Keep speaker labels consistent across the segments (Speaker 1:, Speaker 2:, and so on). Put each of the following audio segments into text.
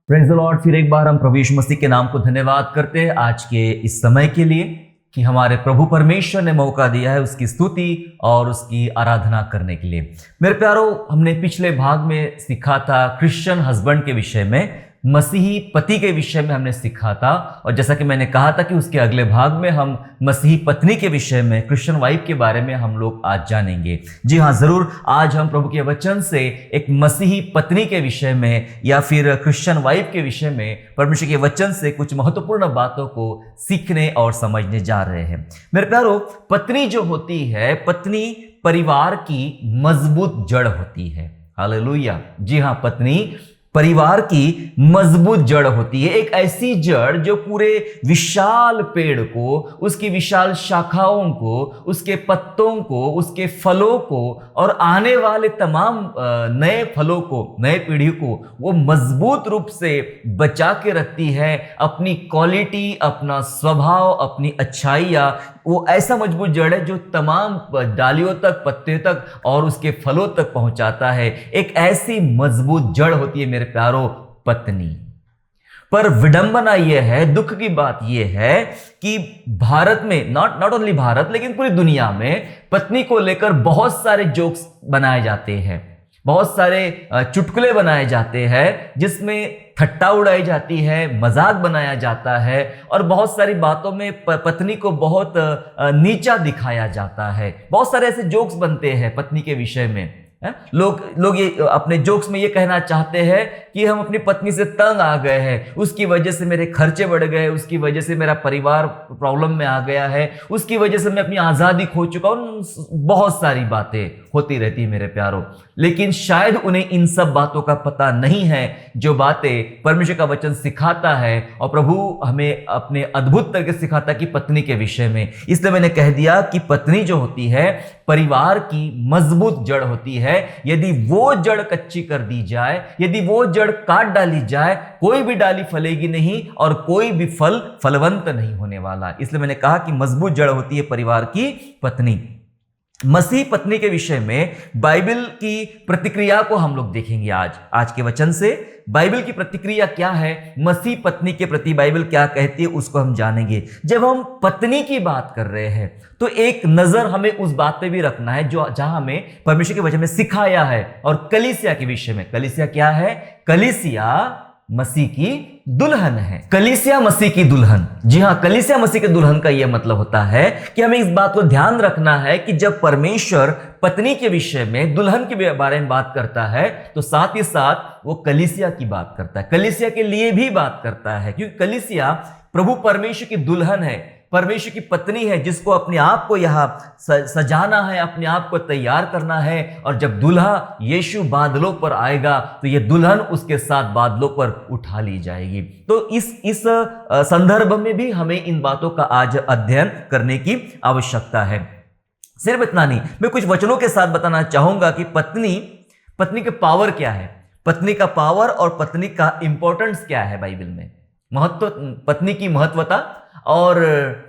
Speaker 1: Praise the Lord. फिर एक बार हम प्रभु यीशु मसीह के नाम को धन्यवाद करते हैं आज के इस समय के लिए कि हमारे प्रभु परमेश्वर ने मौका दिया है उसकी स्तुति और उसकी आराधना करने के लिए। मेरे प्यारो, हमने पिछले भाग में सीखा था क्रिश्चियन हस्बैंड के विषय में, मसीही पति के विषय में हमने सीखा था। और जैसा कि मैंने कहा था कि उसके अगले भाग में हम मसीही पत्नी के विषय में, क्रिश्चियन वाइफ के बारे में हम लोग आज जानेंगे। जी हाँ, जरूर आज हम प्रभु के वचन से एक मसीही पत्नी के विषय में या फिर क्रिश्चियन वाइफ के विषय में परमेश्वर के वचन से कुछ महत्वपूर्ण बातों को सीखने और समझने जा रहे हैं। मेरे प्यारो, पत्नी जो होती है, पत्नी परिवार की मजबूत जड़ होती है। हालेलुया। जी हाँ, पत्नी परिवार की मजबूत जड़ होती है। एक ऐसी जड़ जो पूरे विशाल पेड़ को, उसकी विशाल शाखाओं को, उसके पत्तों को, उसके फलों को और आने वाले तमाम नए फलों को, नए पीढ़ी को वो मजबूत रूप से बचा के रखती है। अपनी क्वालिटी, अपना स्वभाव, अपनी अच्छाइयाँ, वो ऐसा मजबूत जड़ है जो तमाम डालियों तक, पत्ते तक और उसके फलों तक पहुंचाता है। एक ऐसी मजबूत जड़ होती है मेरे प्यारो पत्नी। पर विडंबना यह है, दुख की बात यह है कि भारत में, नॉट ओनली भारत लेकिन पूरी दुनिया में पत्नी को लेकर बहुत सारे जोक्स बनाए जाते हैं, बहुत सारे चुटकुले बनाए जाते हैं जिसमें ठट्टा उड़ाई जाती है, मजाक बनाया जाता है और बहुत सारी बातों में पत्नी को बहुत नीचा दिखाया जाता है। बहुत सारे ऐसे जोक्स बनते हैं पत्नी के विषय में। लोग ये अपने जोक्स में ये कहना चाहते हैं कि हम अपनी पत्नी से तंग आ गए हैं, उसकी वजह से मेरे खर्चे बढ़ गए, उसकी वजह से मेरा परिवार प्रॉब्लम में आ गया है, उसकी वजह से मैं अपनी आज़ादी खो चुका हूं। बहुत सारी बातें होती रहती है मेरे प्यारों, लेकिन शायद उन्हें इन सब बातों का पता नहीं है जो बातें परमेश्वर का वचन सिखाता है और प्रभु हमें अपने अद्भुत तरीके से सिखाता है कि पत्नी के विषय में। इसलिए मैंने कह दिया कि पत्नी जो होती है परिवार की मजबूत जड़ होती है। यदि वो जड़ कच्ची कर दी जाए, यदि वो जड़ काट डाली जाए, कोई भी डाली फलेगी नहीं और कोई भी फल फलवंत नहीं होने वाला। इसलिए मैंने कहा कि मजबूत जड़ होती है परिवार की पत्नी। मसीह पत्नी के विषय में बाइबल की प्रतिक्रिया को हम लोग देखेंगे आज के वचन से। बाइबल की प्रतिक्रिया क्या है, मसीह पत्नी के प्रति बाइबल क्या कहती है, उसको हम जानेंगे। जब हम पत्नी की बात कर रहे हैं तो एक नजर हमें उस बात पे भी रखना है जो जहां हमें परमेश्वर के वचन में सिखाया है। और कलीसिया के विषय में, कलीसिया क्या है? कलीसिया मसीह की दुल्हन है। कलीसिया मसीह की दुल्हन। जी हां, कलीसिया मसीह के दुल्हन का यह मतलब होता है कि हमें इस बात को ध्यान रखना है कि जब परमेश्वर पत्नी के विषय में, दुल्हन के बारे में बात करता है तो साथ ही साथ वो कलीसिया की बात करता है, कलीसिया के लिए भी बात करता है, क्योंकि कलीसिया प्रभु परमेश्वर की दुल्हन है, परमेश्वर की पत्नी है, जिसको अपने आप को यहां सजाना है, अपने आप को तैयार करना है। और जब दूल्हा यीशु बादलों पर आएगा तो ये दुल्हन उसके साथ बादलों पर उठा ली जाएगी। तो इस संदर्भ में भी हमें इन बातों का आज अध्ययन करने की आवश्यकता है। सिर्फ इतना नहीं, मैं कुछ वचनों के साथ बताना चाहूंगा कि पत्नी के पावर क्या है, पत्नी का पावर और पत्नी का इंपॉर्टेंस क्या है बाइबल में, महत्व, पत्नी की महत्वता और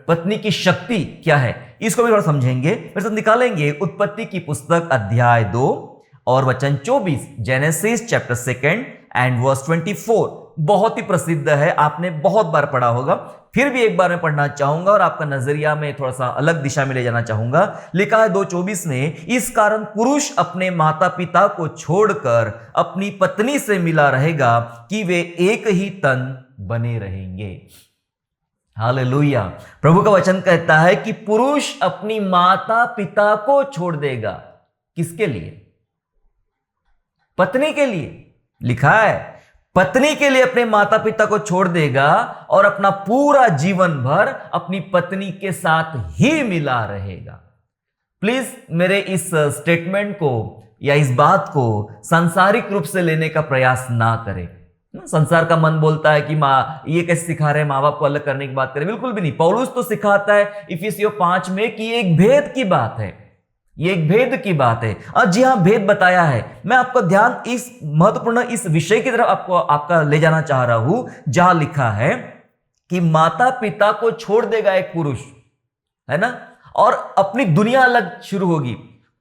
Speaker 1: पत्नी की शक्ति क्या है, इसको भी थोड़ा समझेंगे। फिर सब निकालेंगे उत्पत्ति की पुस्तक अध्याय 2 और वचन 24, जेनेसिस चैप्टर 2 एंड वर्स 24। बहुत ही प्रसिद्ध है, आपने बहुत बार पढ़ा होगा, फिर भी एक बार मैं पढ़ना चाहूंगा और आपका नजरिया में थोड़ा सा अलग दिशा में ले जाना चाहूंगा। लिखा है 2:24 में, इस कारण पुरुष अपने माता पिता को छोड़कर अपनी पत्नी से मिला रहेगा कि वे एक ही तन बने रहेंगे। हालेलुया। प्रभु का वचन कहता है कि पुरुष अपनी माता पिता को छोड़ देगा। किसके लिए? पत्नी के लिए। लिखा है पत्नी के लिए अपने माता पिता को छोड़ देगा और अपना पूरा जीवन भर अपनी पत्नी के साथ ही मिला रहेगा। प्लीज मेरे इस स्टेटमेंट को या इस बात को सांसारिक रूप से लेने का प्रयास ना करें। संसार का मन बोलता है कि माँ ये कैसे सिखा रहे हैं, माँ बाप को अलग करने की बात करें। बिल्कुल भी नहीं। पौलुस तो सिखाता है इफिसियों 5 में कि एक भेद की बात है, ये एक भेद की बात है। और जी हाँ, भेद बताया है। मैं आपका ध्यान इस महत्वपूर्ण इस विषय की तरफ आपका ले जाना चाह रहा हूं जहां लिखा है कि माता पिता को छोड़ देगा एक पुरुष, है ना, और अपनी दुनिया अलग शुरू होगी।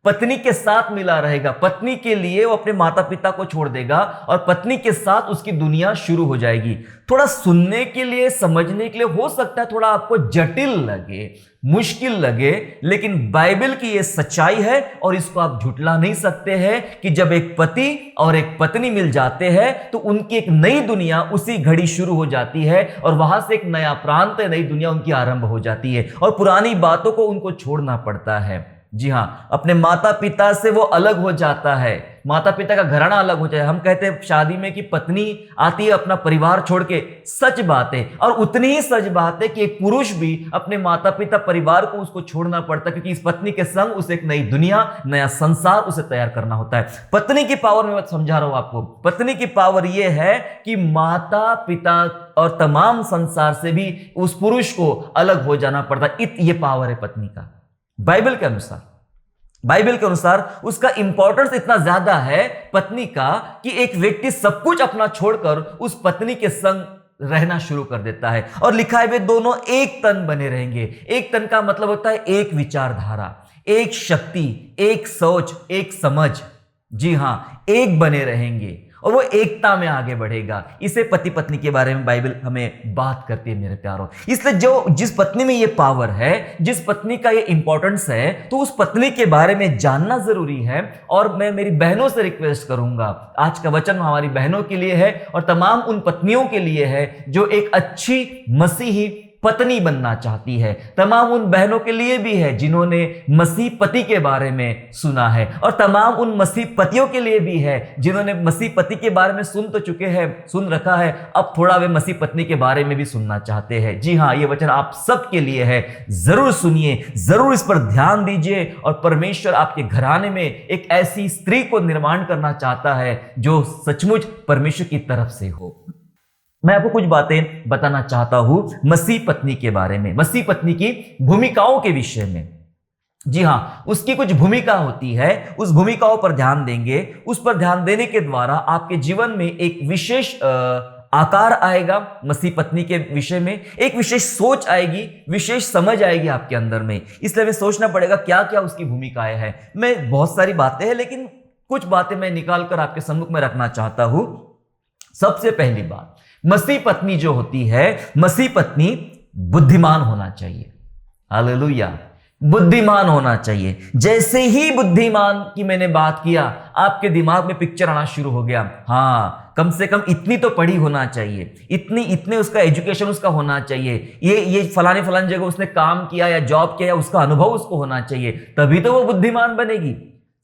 Speaker 1: पत्नी के साथ मिला रहेगा, पत्नी के लिए वो अपने माता पिता को छोड़ देगा और पत्नी के साथ उसकी दुनिया शुरू हो जाएगी। थोड़ा सुनने के लिए, समझने के लिए हो सकता है थोड़ा आपको जटिल लगे, मुश्किल लगे, लेकिन बाइबल की ये सच्चाई है और इसको आप झुटला नहीं सकते हैं कि जब एक पति और एक पत्नी मिल जाते हैं तो उनकी एक नई दुनिया उसी घड़ी शुरू हो जाती है और वहां से एक नया प्रांत, नई दुनिया उनकी आरंभ हो जाती है और पुरानी बातों को उनको छोड़ना पड़ता है। जी हां, अपने माता पिता से वो अलग हो जाता है, माता पिता का घराना अलग हो जाए। हम कहते हैं शादी में कि पत्नी आती है अपना परिवार छोड़ के, सच बात है, और उतनी ही सच बात है कि एक पुरुष भी अपने माता पिता परिवार को उसको छोड़ना पड़ता है, क्योंकि इस पत्नी के संग उसे एक नई दुनिया, नया संसार उसे तैयार करना होता है। पत्नी की पावर मैं समझा रहा हूं आपको, पत्नी की पावर यह है कि माता पिता और तमाम संसार से भी उस पुरुष को अलग हो जाना पड़ता है। ये पावर है पत्नी का। बाइबल के अनुसार उसका इंपॉर्टेंस इतना ज्यादा है पत्नी का कि एक व्यक्ति सब कुछ अपना छोड़कर उस पत्नी के संग रहना शुरू कर देता है। और लिखा है वे दोनों एक तन बने रहेंगे। एक तन का मतलब होता है एक विचारधारा, एक शक्ति, एक सोच, एक समझ। जी हां, एक बने रहेंगे और वो एकता में आगे बढ़ेगा। इसे पति पत्नी के बारे में बाइबल हमें बात करती है मेरे प्यारों। इसलिए जिस पत्नी में ये पावर है, जिस पत्नी का ये इंपॉर्टेंस है, तो उस पत्नी के बारे में जानना जरूरी है। और मैं मेरी बहनों से रिक्वेस्ट करूंगा, आज का वचन हमारी बहनों के लिए है और तमाम उन पत्नियों के लिए है जो एक अच्छी मसीही पत्नी बनना चाहती है। तमाम उन बहनों के लिए भी है जिन्होंने मसीह पति के बारे में सुना है, और तमाम उन मसीह पतियों के लिए भी है जिन्होंने मसीह पति के बारे में सुन तो चुके हैं, सुन रखा है, अब थोड़ा वे मसीह पत्नी के बारे में भी सुनना चाहते हैं। जी हां, ये वचन आप सबके लिए है। जरूर सुनिए, जरूर इस पर ध्यान दीजिए। और परमेश्वर आपके घराने में एक ऐसी स्त्री को निर्माण करना चाहता है जो सचमुच परमेश्वर की तरफ से हो। मैं आपको कुछ बातें बताना चाहता हूं मसीह पत्नी के बारे में, मसीह पत्नी की भूमिकाओं के विषय में। जी हां, उसकी कुछ भूमिका होती है, उस भूमिकाओं पर ध्यान देंगे। उस पर ध्यान देने के द्वारा आपके जीवन में एक विशेष आकार आएगा। मसीह पत्नी के विषय में एक विशेष सोच आएगी, विशेष समझ आएगी आपके अंदर में। इसलिए हमें सोचना पड़ेगा क्या क्या उसकी भूमिकाएं हैं। मैं बहुत सारी बातें हैं, लेकिन कुछ बातें मैं निकाल कर आपके सम्मुख में रखना चाहता हूं। सबसे पहली बात, मसीह पत्नी जो होती है, मसीह पत्नी बुद्धिमान होना चाहिए। हालेलुया, बुद्धिमान होना चाहिए। जैसे ही बुद्धिमान की मैंने बात किया, आपके दिमाग में पिक्चर आना शुरू हो गया। हाँ, कम से कम इतनी तो पढ़ी होना चाहिए, इतने उसका एजुकेशन उसका होना चाहिए, ये फलाने जगह उसने काम किया या जॉब किया या उसका अनुभव उसको होना चाहिए, तभी तो वो बुद्धिमान बनेगी।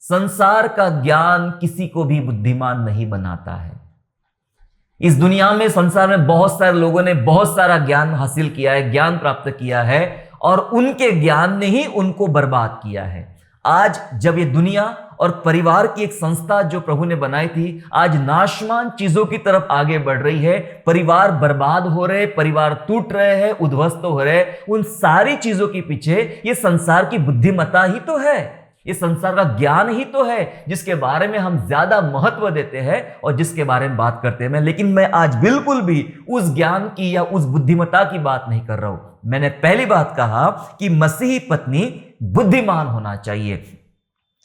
Speaker 1: संसार का ज्ञान किसी को भी बुद्धिमान नहीं बनाता है। इस दुनिया में, संसार में बहुत सारे लोगों ने बहुत सारा ज्ञान हासिल किया है, ज्ञान प्राप्त किया है, और उनके ज्ञान ने ही उनको बर्बाद किया है। आज जब ये दुनिया और परिवार की एक संस्था जो प्रभु ने बनाई थी, आज नाशवान चीजों की तरफ आगे बढ़ रही है, परिवार बर्बाद हो रहे, परिवार टूट रहे हैं, उद्ध्वस्त हो रहे, उन सारी चीजों के पीछे ये संसार की बुद्धिमत्ता ही तो है, ये संसार का ज्ञान ही तो है, जिसके बारे में हम ज्यादा महत्व देते हैं और जिसके बारे में बात करते हैं। लेकिन मैं आज बिल्कुल भी उस ज्ञान की या उस बुद्धिमत्ता की बात नहीं कर रहा हूं। मैंने पहली बात कहा कि मसीही पत्नी बुद्धिमान होना चाहिए।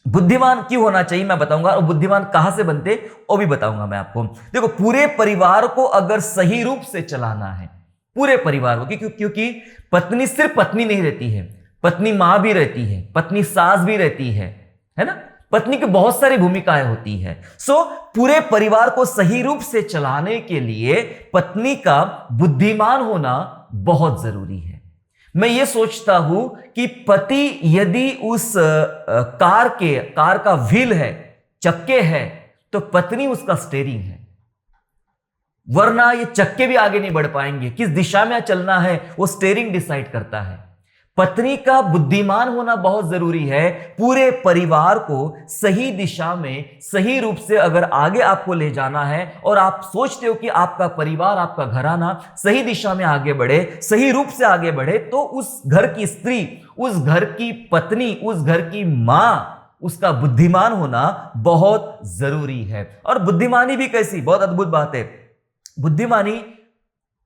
Speaker 1: बुद्धिमान क्यों होना चाहिए मैं बताऊंगा, और बुद्धिमान कहां से बनते वो भी बताऊंगा मैं आपको। देखो, पूरे परिवार को अगर सही रूप से चलाना है, पूरे परिवार को, क्योंकि पत्नी सिर्फ पत्नी नहीं रहती है, पत्नी मां भी रहती है, पत्नी सास भी रहती है ना। पत्नी की बहुत सारी भूमिकाएं होती है। सो पूरे परिवार को सही रूप से चलाने के लिए पत्नी का बुद्धिमान होना बहुत जरूरी है। मैं ये सोचता हूं कि पति यदि उस कार का व्हील है, चक्के है, तो पत्नी उसका स्टीयरिंग है, वरना ये चक्के भी आगे नहीं बढ़ पाएंगे। किस दिशा में चलना है वो स्टीयरिंग डिसाइड करता है। पत्नी का बुद्धिमान होना बहुत जरूरी है। पूरे परिवार को सही दिशा में, सही रूप से अगर आगे आपको ले जाना है और आप सोचते हो कि आपका परिवार, आपका घराना सही दिशा में आगे बढ़े, सही रूप से आगे बढ़े, तो उस घर की स्त्री, उस घर की पत्नी, उस घर की मां, उसका बुद्धिमान होना बहुत जरूरी है। और बुद्धिमानी भी कैसी, बहुत अद्भुत बात है, बुद्धिमानी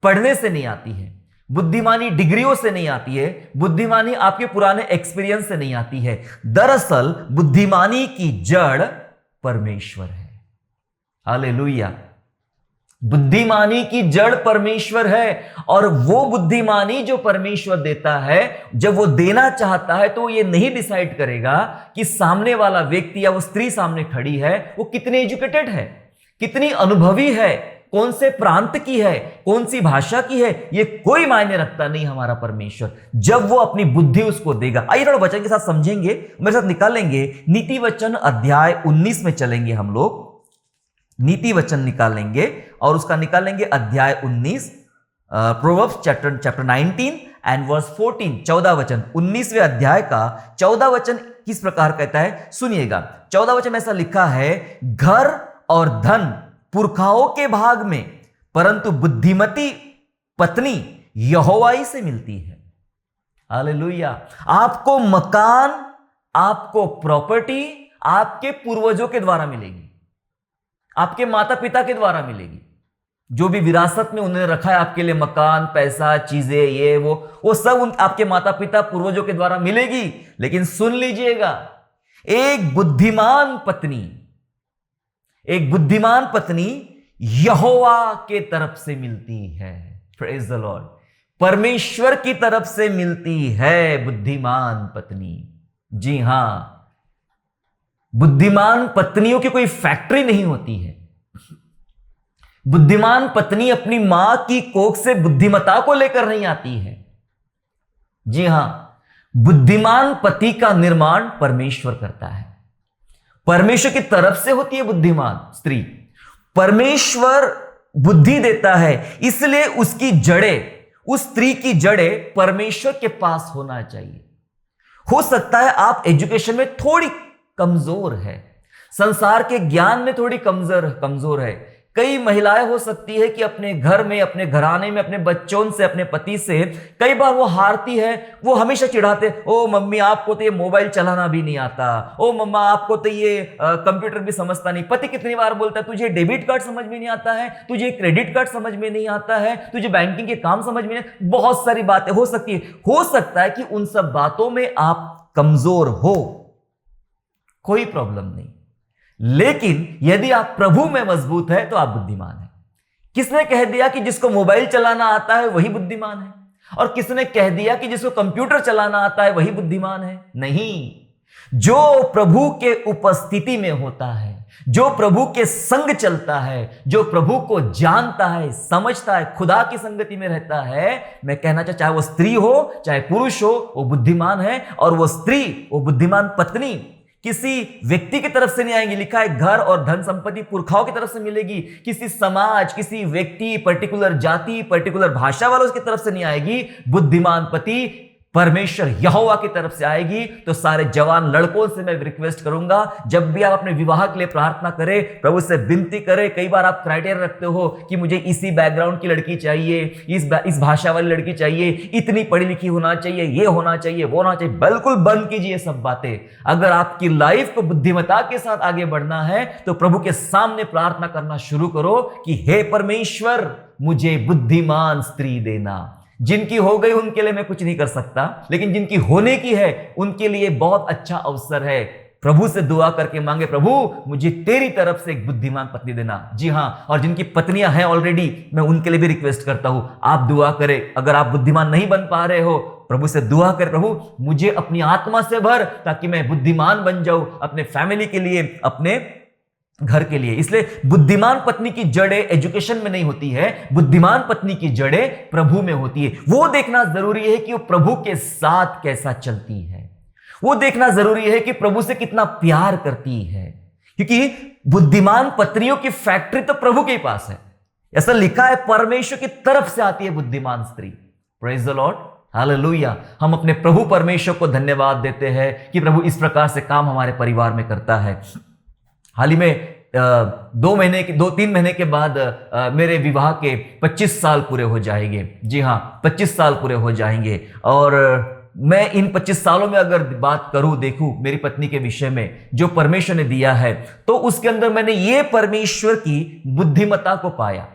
Speaker 1: पढ़ने से नहीं आती है, बुद्धिमानी डिग्रियों से नहीं आती है, बुद्धिमानी आपके पुराने एक्सपीरियंस से नहीं आती है। दरअसल बुद्धिमानी की जड़ परमेश्वर है। हालेलुया। बुद्धिमानी की जड़ परमेश्वर है, और वो बुद्धिमानी जो परमेश्वर देता है, जब वो देना चाहता है तो ये नहीं डिसाइड करेगा कि सामने वाला व्यक्ति या वो स्त्री सामने खड़ी है वो कितनी एजुकेटेड है, कितनी अनुभवी है, कौन से प्रांत की है, कौन सी भाषा की है, ये कोई मायने रखता नहीं हमारा परमेश्वर। जब वो अपनी बुद्धि उसको देगा। आइए थोड़ा वचन के साथ समझेंगे, मेरे साथ निकालेंगे नीति वचन अध्याय 19 में चलेंगे हम लोग। नीति वचन निकालेंगे और उसका निकालेंगे अध्याय 19, प्रोवर्ब्स चैप्टर 19 एंड वर्स 14, 14 वचन। 19वें अध्याय का 14 वचन किस प्रकार कहता है, सुनिएगा। 14 वचन ऐसा लिखा है, घर और धन पुरखाओं के भाग में, परंतु बुद्धिमती पत्नी यहोवा ही से मिलती है। हालेलुया। आपको मकान, आपको प्रॉपर्टी आपके पूर्वजों के द्वारा मिलेगी, आपके माता पिता के द्वारा मिलेगी। जो भी विरासत में उन्होंने रखा है आपके लिए, मकान, पैसा, चीजें, ये वो सब आपके माता पिता पूर्वजों के द्वारा मिलेगी। लेकिन सुन लीजिएगा, एक बुद्धिमान पत्नी यहोवा के तरफ से मिलती है। Praise the Lord. परमेश्वर की तरफ से मिलती है बुद्धिमान पत्नी। जी हां, बुद्धिमान पत्नियों की कोई फैक्ट्री नहीं होती है। बुद्धिमान पत्नी अपनी मां की कोख से बुद्धिमता को लेकर नहीं आती है। जी हां, बुद्धिमान पति का निर्माण परमेश्वर करता है। परमेश्वर की तरफ से होती है बुद्धिमान स्त्री। परमेश्वर बुद्धि देता है, इसलिए उसकी जड़ें, उस स्त्री की जड़ें परमेश्वर के पास होना चाहिए। हो सकता है आप एजुकेशन में थोड़ी कमजोर है, संसार के ज्ञान में थोड़ी कमजोर है। कई महिलाएं हो सकती है कि अपने घर में, अपने घराने में, अपने बच्चों से, अपने पति से कई बार वो हारती है। वो हमेशा चिढ़ाते, ओ मम्मी आपको तो ये मोबाइल चलाना भी नहीं आता, ओ मम्मा आपको तो ये कंप्यूटर भी समझता नहीं। पति कितनी बार बोलता है, तुझे डेबिट कार्ड समझ में नहीं आता है, तुझे क्रेडिट कार्ड समझ में नहीं आता है, तुझे बैंकिंग के काम समझ में नहीं। बहुत सारी बातें हो सकती है। हो सकता है कि उन सब बातों में आप कमजोर हो, कोई प्रॉब्लम नहीं। लेकिन यदि आप प्रभु में मजबूत है तो आप बुद्धिमान हैं। किसने कह दिया कि जिसको मोबाइल चलाना आता है वही बुद्धिमान है, और किसने कह दिया कि जिसको कंप्यूटर चलाना आता है वही बुद्धिमान है? नहीं। जो प्रभु के उपस्थिति में होता है, जो प्रभु के संग चलता है, जो प्रभु को जानता है, समझता है, खुदा की संगति में रहता है, मैं कहना चाहे वो स्त्री हो चाहे पुरुष हो, वो बुद्धिमान है। और वो स्त्री, वो बुद्धिमान पत्नी किसी व्यक्ति की तरफ से नहीं आएंगी। लिखा है घर और धन संपत्ति पुरखाओं की तरफ से मिलेगी। किसी समाज, किसी व्यक्ति, पर्टिकुलर जाति, पर्टिकुलर भाषा वालों की तरफ से नहीं आएगी। बुद्धिमान पति परमेश्वर यहोवा की तरफ से आएगी। तो सारे जवान लड़कों से मैं रिक्वेस्ट करूंगा, जब भी आप अपने विवाह के लिए प्रार्थना करें, प्रभु से विनती करें। कई बार आप क्राइटेरिया रखते हो कि मुझे इसी बैकग्राउंड की लड़की चाहिए, इस भाषा वाली लड़की चाहिए, इतनी पढ़ी लिखी होना चाहिए, ये होना चाहिए, वो होना चाहिए। बिल्कुल बंद कीजिए सब बातें। अगर आपकी लाइफ को बुद्धिमता के साथ आगे बढ़ना है तो प्रभु के सामने प्रार्थना करना शुरू करो कि हे परमेश्वर, मुझे बुद्धिमान स्त्री देना। जिनकी हो गई उनके लिए मैं कुछ नहीं कर सकता, लेकिन जिनकी होने की है उनके लिए बहुत अच्छा अवसर है। प्रभु से दुआ करके मांगे, प्रभु मुझे तेरी तरफ से एक बुद्धिमान पत्नी देना। जी हां, और जिनकी पत्नियां हैं ऑलरेडी, मैं उनके लिए भी रिक्वेस्ट करता हूं, आप दुआ करें। अगर आप बुद्धिमान नहीं बन पा रहे हो, प्रभु से दुआ करें, प्रभु मुझे अपनी आत्मा से भर ताकि मैं बुद्धिमान बन जाऊं, अपने फैमिली के लिए, अपने घर के लिए। इसलिए बुद्धिमान पत्नी की जड़ें एजुकेशन में नहीं होती है, बुद्धिमान पत्नी की जड़ें प्रभु में होती है। वो देखना जरूरी है कि वो प्रभु के साथ कैसा चलती है, वो देखना जरूरी है कि प्रभु से कितना प्यार करती है, क्योंकि बुद्धिमान पत्नियों की फैक्ट्री तो प्रभु के पास है। ऐसा लिखा है, परमेश्वर की तरफ से आती है बुद्धिमान स्त्री। Praise the Lord, hallelujah. हम अपने प्रभु परमेश्वर को धन्यवाद देते हैं कि प्रभु इस प्रकार से काम हमारे परिवार में करता है। हाल ही में 2-3 महीने के बाद मेरे विवाह के 25 साल पूरे हो जाएंगे। जी हाँ, 25 साल पूरे हो जाएंगे। और मैं इन 25 सालों में अगर बात करूं, देखूं मेरी पत्नी के विषय में जो परमेश्वर ने दिया है, तो उसके अंदर मैंने ये परमेश्वर की बुद्धिमत्ता को पाया।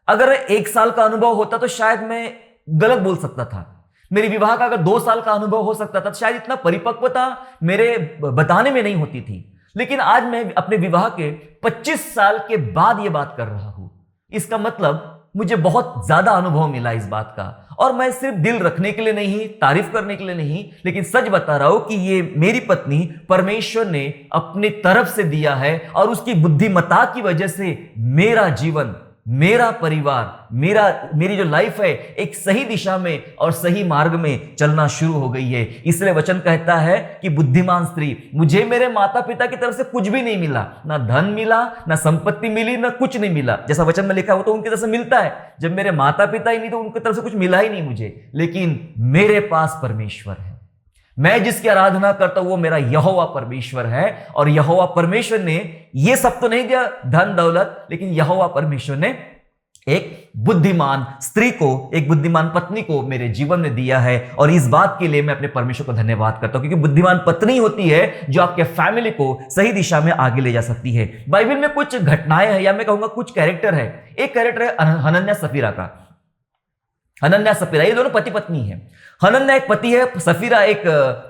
Speaker 1: अगर 1 साल का अनुभव होता तो शायद मैं गलत बोल सकता था। मेरे विवाह का अगर 2 साल का अनुभव हो सकता था तो शायद इतना परिपक्वता मेरे बताने में नहीं होती थी। लेकिन आज मैं अपने विवाह के 25 साल के बाद यह बात कर रहा हूं। इसका मतलब मुझे बहुत ज्यादा अनुभव मिला इस बात का, और मैं सिर्फ दिल रखने के लिए नहीं, तारीफ करने के लिए नहीं, लेकिन सच बता रहा हूं कि ये मेरी पत्नी परमेश्वर ने अपनी तरफ से दिया है, और उसकी बुद्धिमत्ता की वजह से मेरा जीवन, मेरा परिवार, मेरी जो लाइफ है एक सही दिशा में और सही मार्ग में चलना शुरू हो गई है। इसलिए वचन कहता है कि बुद्धिमान स्त्री, मुझे मेरे माता पिता की तरफ से कुछ भी नहीं मिला, ना धन मिला, ना संपत्ति मिली, ना कुछ नहीं मिला। जैसा वचन में लिखा हो तो उनकी तरफ से मिलता है, जब मेरे माता पिता ही नहीं तो उनकी तरफ से कुछ मिला ही नहीं मुझे, लेकिन मेरे पास परमेश्वर है। मैं जिसकी आराधना करता हूं वो मेरा यहोवा परमेश्वर है, और यहोवा परमेश्वर ने ये सब तो नहीं दिया धन दौलत, लेकिन यहोवा परमेश्वर ने एक बुद्धिमान स्त्री को, एक बुद्धिमान पत्नी को मेरे जीवन में दिया है। और इस बात के लिए मैं अपने परमेश्वर को धन्यवाद करता हूं, क्योंकि बुद्धिमान पत्नी होती है जो आपके फैमिली को सही दिशा में आगे ले जा सकती है। बाइबल में कुछ घटनाएं हैं, या मैं कहूंगा कुछ कैरेक्टर है। एक कैरेक्टर है हनन्याह सफीरा का। हनन्याह सफीरा ये दोनों पति पत्नी है। हनन्याह एक पति है, सफीरा एक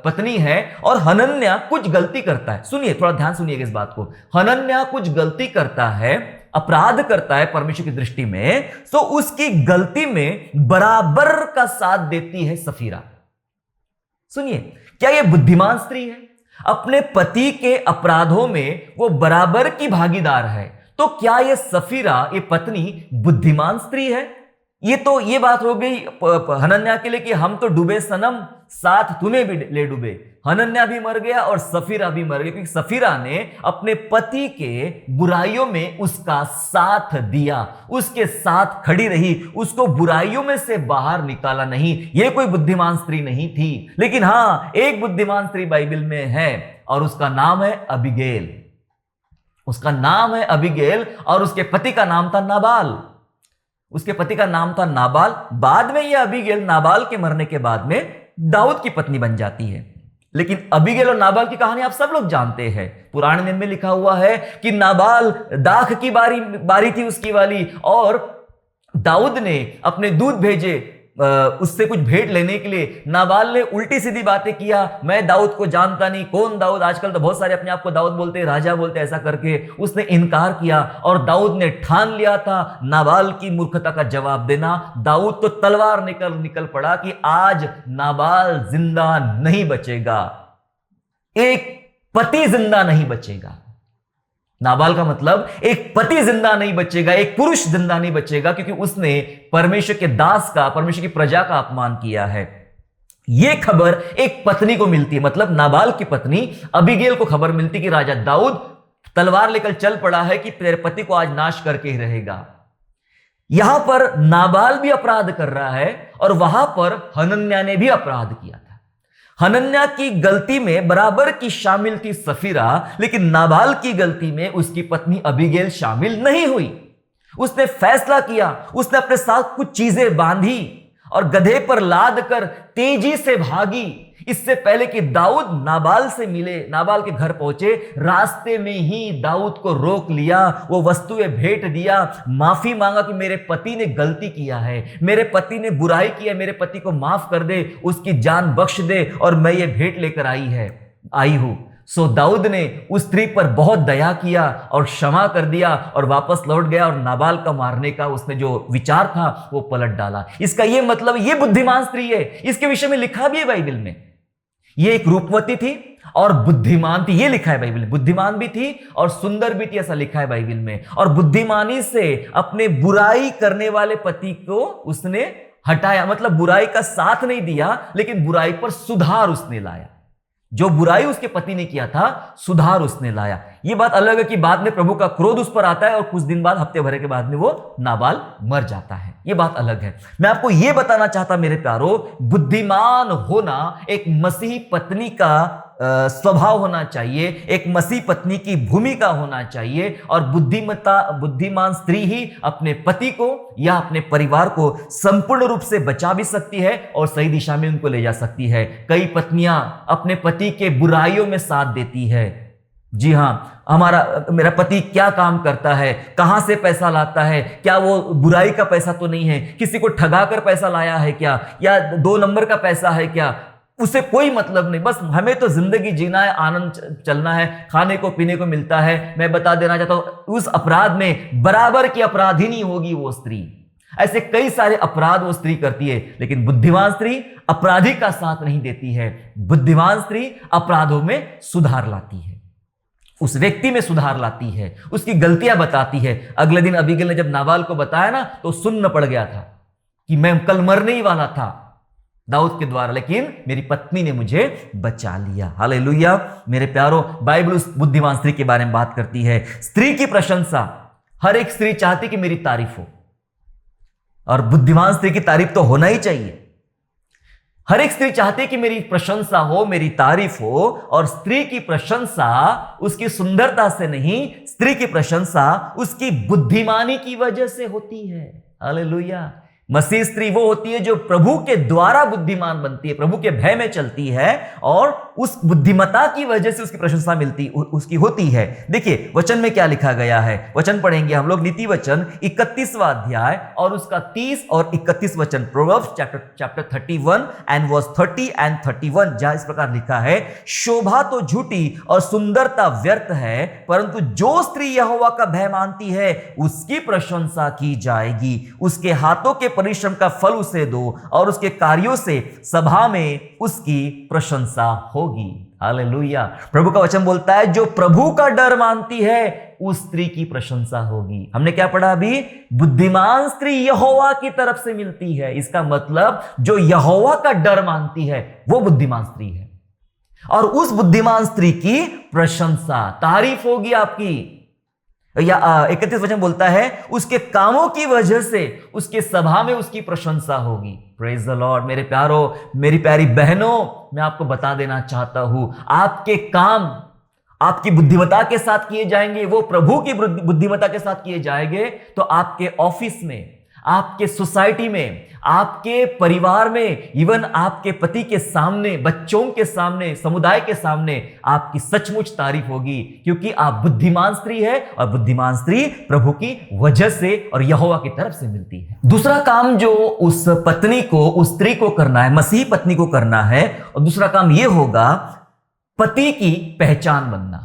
Speaker 1: पत्नी है, और हनन्याह कुछ गलती करता है। सुनिए, थोड़ा ध्यान सुनिएगा इस बात को। हनन्याह कुछ गलती करता है, अपराध करता है परमेश्वर की दृष्टि में, तो उसकी गलती में बराबर का साथ देती है सफीरा। सुनिए, क्या यह बुद्धिमान स्त्री है? अपने पति के अपराधों में वो बराबर की भागीदार है। तो क्या यह सफीरा, ये पत्नी बुद्धिमान स्त्री है? ये बात हो गई हनन्याह के लिए कि हम तो डूबे सनम, साथ तूने भी ले डूबे। हनन्याह भी मर गया और सफीरा भी मर गया, क्योंकि सफीरा ने अपने पति के बुराइयों में उसका साथ दिया, उसके साथ खड़ी रही, उसको बुराइयों में से बाहर निकाला नहीं। यह कोई बुद्धिमान स्त्री नहीं थी। लेकिन हां, एक बुद्धिमान स्त्री बाइबल में है, और उसका नाम है अबीगैल। उसका नाम है अबीगैल, और उसके पति का नाम था नाबाल। उसके पति का नाम था नाबाल। बाद में यह अबीगैल, नाबाल के मरने के बाद में दाऊद की पत्नी बन जाती है। लेकिन अबीगैल और नाबाल की कहानी आप सब लोग जानते हैं। पुराने नियम में लिखा हुआ है कि नाबाल दाख की बारी थी उसकी वाली, और दाऊद ने अपने दूत भेजे उससे कुछ भेंट लेने के लिए। नाबाल ने उल्टी सीधी बातें किया, मैं दाऊद को जानता नहीं, कौन दाऊद? आजकल तो बहुत सारे अपने आप को दाऊद बोलते हैं, राजा बोलते हैं, ऐसा करके उसने इनकार किया। और दाऊद ने ठान लिया था नाबाल की मूर्खता का जवाब देना। दाऊद तो तलवार निकल पड़ा कि आज नाबाल जिंदा नहीं बचेगा, एक पति जिंदा नहीं बचेगा। नाबाल का मतलब एक पति जिंदा नहीं बचेगा, एक पुरुष जिंदा नहीं बचेगा, क्योंकि उसने परमेश्वर के दास का, परमेश्वर की प्रजा का अपमान किया है। यह खबर एक पत्नी को मिलती है, मतलब नाबाल की पत्नी अबीगैल को खबर मिलती कि राजा दाऊद तलवार लेकर चल पड़ा है कि तेरे पति को आज नाश करके ही रहेगा। यहां पर नाबाल भी अपराध कर रहा है, और वहां पर हनन्याह ने भी अपराध किया था। हनन्याह की गलती में बराबर की शामिल थी सफीरा, लेकिन नाबाल की गलती में उसकी पत्नी अबीगैल शामिल नहीं हुई। उसने फैसला किया, उसने अपने साथ कुछ चीजें बांधी और गधे पर लाद कर तेजी से भागी। इससे पहले कि दाऊद नाबाल से मिले, नाबाल के घर पहुंचे, रास्ते में ही दाऊद को रोक लिया, वो वस्तुएं भेंट दिया, माफी मांगा कि मेरे पति ने गलती किया है, मेरे पति ने बुराई किया, मेरे पति को माफ कर दे, उसकी जान बख्श दे, और मैं ये भेंट लेकर आई हूं। सो दाऊद ने उस स्त्री पर बहुत दया किया और क्षमा कर दिया और वापस लौट गया, और नाबाल का मारने का उसने जो विचार था वो पलट डाला। इसका ये मतलब ये बुद्धिमान स्त्री है। इसके विषय में लिखा भी है बाइबल में। ये एक रूपवती थी और बुद्धिमान थी, ये लिखा है बाइबल में। बुद्धिमान भी थी और सुंदर भी थी, ऐसा लिखा है बाइबल में। और बुद्धिमानी से अपने बुराई करने वाले पति को उसने हटाया, मतलब बुराई का साथ नहीं दिया, लेकिन बुराई पर सुधार उसने लाया। जो बुराई उसके पति ने किया था, सुधार उसने लाया। यह बात अलग है कि बाद में प्रभु का क्रोध उस पर आता है और कुछ दिन बाद, हफ्ते भर के बाद में वो नाबाल मर जाता है। यह बात अलग है। मैं आपको यह बताना चाहता मेरे प्यारो, बुद्धिमान होना एक मसीही पत्नी का स्वभाव होना चाहिए, एक मसीह पत्नी की भूमिका होना चाहिए। और बुद्धिमान स्त्री ही अपने पति को या अपने परिवार को संपूर्ण रूप से बचा भी सकती है और सही दिशा में उनको ले जा सकती है। कई पत्नियां अपने पति के बुराइयों में साथ देती है, जी हाँ, मेरा पति क्या काम करता है, कहां से पैसा लाता है, क्या वो बुराई का पैसा तो नहीं है, किसी को ठगा कर पैसा लाया है क्या, या 2 नंबर का पैसा है क्या, उसे कोई मतलब नहीं। बस हमें तो जिंदगी जीना है, आनंद चलना है, खाने को पीने को मिलता है। मैं बता देना चाहता हूं, उस अपराध में बराबर की अपराधिनी होगी वो स्त्री। ऐसे कई सारे अपराध वो स्त्री करती है, लेकिन बुद्धिमान स्त्री अपराधी का साथ नहीं देती है। बुद्धिमान स्त्री अपराधों में सुधार लाती है, उस व्यक्ति में सुधार लाती है, उसकी गलतियां बताती है। अगले दिन अबीगल ने जब नाबाल को बताया ना, तो सुन्न पड़ गया था कि मैं कल मरने ही वाला था दाऊद के द्वारा, लेकिन मेरी पत्नी ने मुझे बचा लिया। हालेलुया। मेरे प्यारों, बाइबल उस बुद्धिमान स्त्री के बारे में बात करती है। स्त्री की प्रशंसा, हर एक स्त्री चाहती कि मेरी तारीफ हो, और बुद्धिमान स्त्री की तारीफ तो होना ही चाहिए। हर एक स्त्री चाहती है कि मेरी प्रशंसा हो, मेरी तारीफ हो। और स्त्री की प्रशंसा उसकी सुंदरता से नहीं, स्त्री की प्रशंसा उसकी बुद्धिमानी की वजह से होती है। हालेलुया। मसीह स्त्री वो होती है जो प्रभु के द्वारा बुद्धिमान बनती है, प्रभु के भय में चलती है, और उस बुद्धिमता की वजह से उसकी प्रशंसा उसकी होती है। देखिए वचन में क्या लिखा गया है, वचन पढ़ेंगे हम लोग, नीति वचन 31वां अध्याय और उसका 30 और 31 वचन, proverbs chapter 31 and verse 30 and 31, जहां इस प्रकार लिखा है, शोभा तो झूठी और सुंदरता व्यर्थ है, परंतु जो स्त्री यहोवा का भय मानती है उसकी प्रशंसा की जाएगी। उसके हाथों के परिश्रम का फल उसे दो, और उसके कार्यों से सभा में उसकी प्रशंसा होगी। हालेलुया। प्रभु का वचन बोलता है, जो प्रभु का डर मानती है उस स्त्री की प्रशंसा होगी। हमने क्या पढ़ा अभी? बुद्धिमान स्त्री यहोवा की तरफ से मिलती है। इसका मतलब जो यहोवा का डर मानती है वो बुद्धिमान स्त्री है, और उस बुद्धिमान स्त्री की प्रशंसा, तारीफ होगी आपकी। या 31 वचन बोलता है, उसके कामों की वजह से उसके सभा में उसकी प्रशंसा होगी। Praise the Lord. मेरे प्यारों, मेरी प्यारी बहनों, मैं आपको बता देना चाहता हूं, आपके काम आपकी बुद्धिमता के साथ किए जाएंगे, वो प्रभु की बुद्धिमता के साथ किए जाएंगे, तो आपके ऑफिस में, आपके सोसाइटी में, आपके परिवार में, इवन आपके पति के सामने, बच्चों के सामने, समुदाय के सामने आपकी सचमुच तारीफ होगी, क्योंकि आप बुद्धिमान स्त्री है, और बुद्धिमान स्त्री प्रभु की वजह से और यहोवा की तरफ से मिलती है। दूसरा काम जो उस पत्नी को, उस स्त्री को करना है, मसीही पत्नी को करना है, और दूसरा काम यह होगा, पति की पहचान बनना।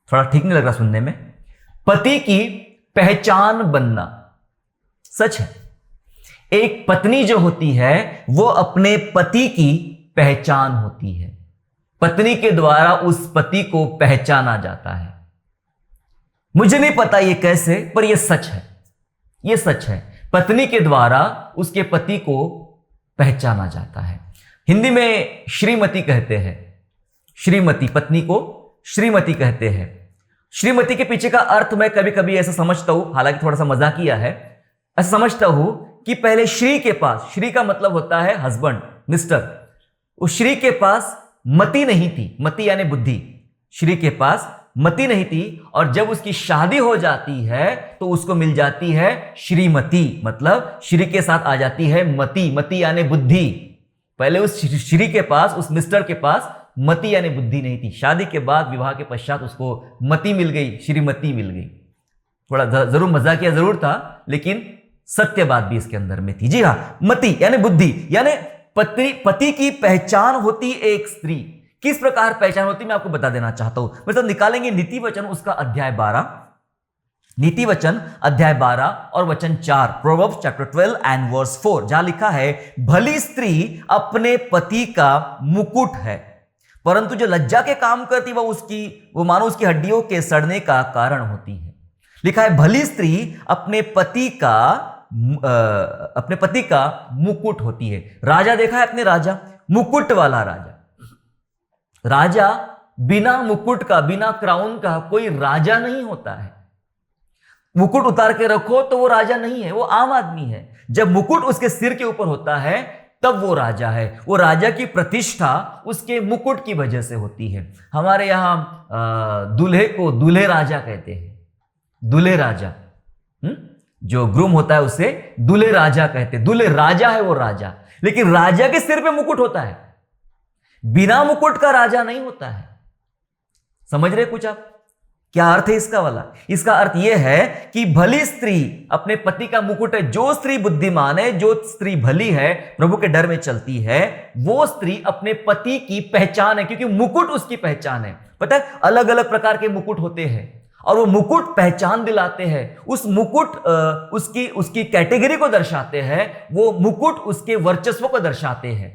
Speaker 1: थोड़ा ठीक नहीं लग रहा सुनने में? पति की पहचान बनना। सच है, एक पत्नी जो होती है वो अपने पति की पहचान होती है। पत्नी के द्वारा उस पति को पहचाना जाता है। मुझे नहीं पता ये कैसे, पर ये सच है, ये सच है। पत्नी के द्वारा उसके पति को पहचाना जाता है। हिंदी में श्रीमती कहते हैं, श्रीमती, पत्नी को श्रीमती कहते हैं। श्रीमती के पीछे का अर्थ मैं कभी कभी ऐसा समझता हूं, हालांकि थोड़ा सा मजाकिया है, ऐसा समझता हूं कि पहले श्री के पास, श्री का मतलब होता है हस्बैंड, मिस्टर, उस श्री के पास मति नहीं थी, मति यानी बुद्धि, श्री के पास मति नहीं थी, और जब उसकी शादी हो जाती है तो उसको मिल जाती है श्रीमती, मतलब श्री के साथ आ जाती है मति, मति यानी बुद्धि। पहले उस श्री के पास, उस मिस्टर के पास मति यानी बुद्धि नहीं थी, शादी के बाद, विवाह के पश्चात उसको मति मिल गई, श्रीमती मिल गई। थोड़ा जरूर मजाकिया जरूर था, लेकिन सत्य बात भी इसके अंदर में थी। जी हाँ, मति यानी बुद्धि, यानी पति की पहचान होती एक स्त्री। किस प्रकार पहचान होती मैं आपको बता देना चाहता हूं। मेरे साथ निकालेंगे नीति वचन, उसका अध्याय 12, नीति वचन अध्याय 12 और वचन 4, प्रोवर्ब्स चैप्टर 12 एंड वर्स 4, जहां लिखा है, भली स्त्री अपने पति का मुकुट है, परंतु जो लज्जा के काम करती वो मानो उसकी हड्डियों के सड़ने का कारण होती है। लिखा है, भली स्त्री अपने पति का मुकुट होती है। राजा देखा है अपने, राजा, मुकुट वाला राजा। राजा बिना मुकुट का, बिना क्राउन का कोई राजा नहीं होता है। मुकुट उतार के रखो तो वो राजा नहीं है, वो आम आदमी है। जब मुकुट उसके सिर के ऊपर होता है तब वो राजा है। वो राजा की प्रतिष्ठा उसके मुकुट की वजह से होती है। हमारे यहां दूल्हे को दूल्हे राजा कहते हैं, दूल्हे राजा, जो ग्रूम होता है उसे दूल्हे राजा कहते हैं। दूल्हे राजा है वो राजा, लेकिन राजा के सिर पे मुकुट होता है, बिना मुकुट का राजा नहीं होता है। समझ रहे कुछ आप? क्या अर्थ है इसका वाला? इसका अर्थ यह है कि भली स्त्री अपने पति का मुकुट है। जो स्त्री बुद्धिमान है, जो स्त्री भली है, प्रभु के डर में चलती है, वो स्त्री अपने पति की पहचान है, क्योंकि मुकुट उसकी पहचान है। पता है, अलग अलग प्रकार के मुकुट होते हैं और वो मुकुट पहचान दिलाते हैं। उस मुकुट उसकी कैटेगरी को दर्शाते हैं, वो मुकुट उसके वर्चस्व को दर्शाते हैं,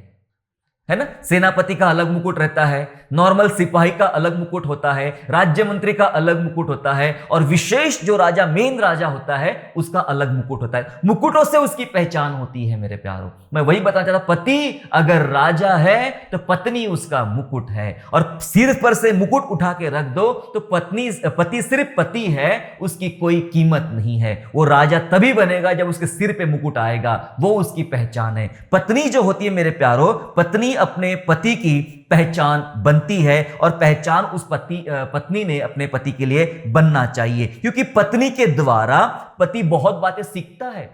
Speaker 1: है ना। सेनापति का अलग मुकुट रहता है, नॉर्मल सिपाही का अलग मुकुट होता है, राज्य मंत्री का अलग मुकुट होता है, और विशेष जो राजा, मेन राजा होता है, उसका अलग मुकुट होता है। मुकुटों से उसकी पहचान होती है मेरे प्यारों। मैं वही बताना चाहता, पति अगर राजा है तो पत्नी उसका मुकुट है। और सिर पर से मुकुट उठा के रख दो तो पति सिर्फ पति है, उसकी कोई कीमत नहीं है। वो राजा तभी बनेगा जब उसके सिर पे मुकुट आएगा, वो उसकी पहचान है। पत्नी जो होती है मेरे प्यारों, पत्नी अपने पति की पहचान बनती है, और पहचान उस पत्नी ने अपने पति के लिए बनना चाहिए, क्योंकि पत्नी के द्वारा पति बहुत बातें सीखता है।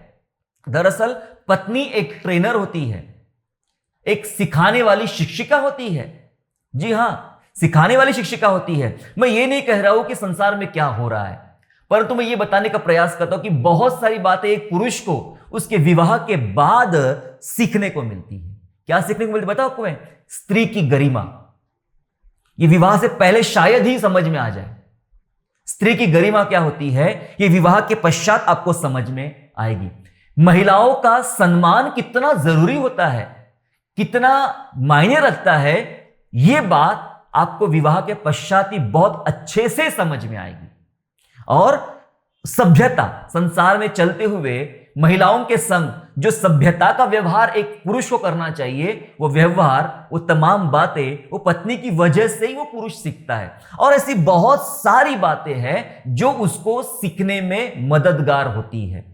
Speaker 1: दरअसल पत्नी एक ट्रेनर होती है, एक सिखाने वाली शिक्षिका होती है। जी हां, सिखाने वाली शिक्षिका होती है। मैं ये नहीं कह रहा हूं कि संसार में क्या हो रहा है, परंतु मैं ये बताने का प्रयास करता हूं कि बहुत सारी बातें एक पुरुष को उसके विवाह के बाद सीखने को मिलती है। क्या सीखने को मिलती है बताओ आपको मैं? स्त्री की गरिमा। ये विवाह से पहले शायद ही समझ में आ जाए। स्त्री की गरिमा क्या होती है, ये विवाह के पश्चात आपको समझ में आएगी। महिलाओं का सम्मान कितना जरूरी होता है, कितना मायने रखता है, ये बात आपको विवाह के पश्चात ही बहुत अच्छे से समझ में आएगी। और सभ्यता, संसार में चलते हुए महिलाओं के संग जो सभ्यता का व्यवहार एक पुरुष को करना चाहिए, वो व्यवहार, वो तमाम बातें वो पत्नी की वजह से ही वो पुरुष सीखता है। और ऐसी बहुत सारी बातें हैं जो उसको सीखने में मददगार होती है